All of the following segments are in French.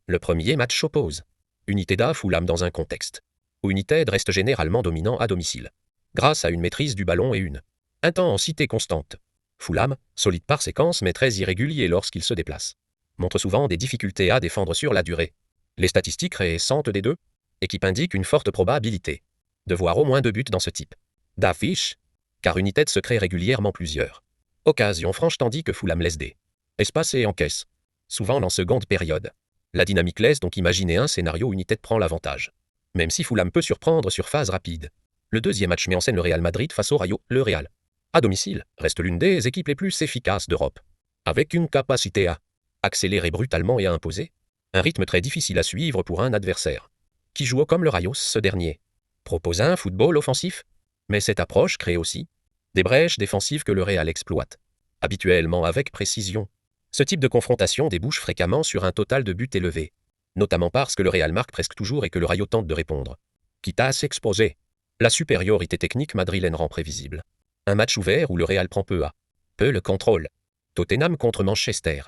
Le premier match oppose United à Fulham dans un contexte où United reste généralement dominant à domicile, grâce à une maîtrise du ballon et une intensité constante. Fulham, solide par séquence mais très irrégulier lorsqu'il se déplace, montre souvent des difficultés à défendre sur la durée. Les statistiques récentes des deux équipes indiquent une forte probabilité de voir au moins 2 buts dans ce type d'affiche, car United se crée régulièrement plusieurs occasions franches tandis que Fulham laisse des espaces et encaisse, souvent en seconde période. La dynamique laisse donc imaginer un scénario où United prend l'avantage. Même si Fulham peut surprendre sur phase rapide. Le deuxième match met en scène le Real Madrid face au Rayo. Le Real, à domicile, reste l'une des équipes les plus efficaces d'Europe, avec une capacité à accélérer brutalement et à imposer un rythme très difficile à suivre pour un adversaire qui joue comme le Rayo. Ce dernier propose un football offensif, mais cette approche crée aussi des brèches défensives que le Real exploite habituellement avec précision. Ce type de confrontation débouche fréquemment sur un total de buts élevé, notamment parce que le Real marque presque toujours et que le Rayo tente de répondre, quitte à s'exposer. La supériorité technique madrilène rend prévisible un match ouvert où le Real prend peu à peu le contrôle. Tottenham contre Manchester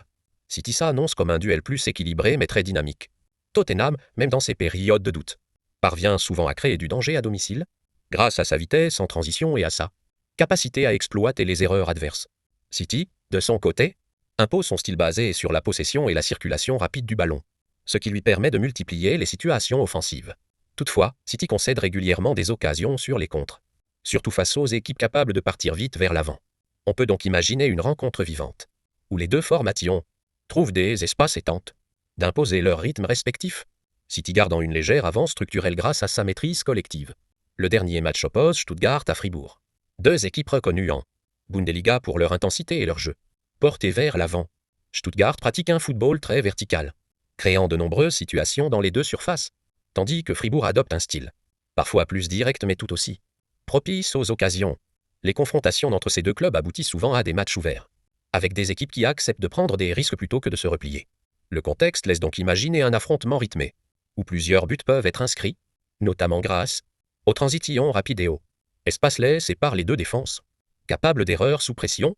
City s'annonce comme un duel plus équilibré mais très dynamique. Tottenham, même dans ses périodes de doute, parvient souvent à créer du danger à domicile, grâce à sa vitesse en transition et à sa capacité à exploiter les erreurs adverses. City, de son côté, impose son style basé sur la possession et la circulation rapide du ballon, ce qui lui permet de multiplier les situations offensives. Toutefois, City concède régulièrement des occasions sur les contres, surtout face aux équipes capables de partir vite vers l'avant. On peut donc imaginer une rencontre vivante, où les deux formations trouvent des espaces et tentent d'imposer leur rythme respectif, City gardant une légère avance structurelle grâce à sa maîtrise collective. Le dernier match oppose Stuttgart à Fribourg. Deux équipes reconnues en Bundesliga pour leur intensité et leur jeu porté vers l'avant. Stuttgart pratique un football très vertical, créant de nombreuses situations dans les deux surfaces, tandis que Fribourg adopte un style parfois plus direct mais tout aussi propice aux occasions. Les confrontations entre ces deux clubs aboutissent souvent à des matchs ouverts, avec des équipes qui acceptent de prendre des risques plutôt que de se replier. Le contexte laisse donc imaginer un affrontement rythmé, où plusieurs buts peuvent être inscrits, notamment grâce aux transitions rapides et aux espaces laissés par les deux défenses, capables d'erreurs sous pression.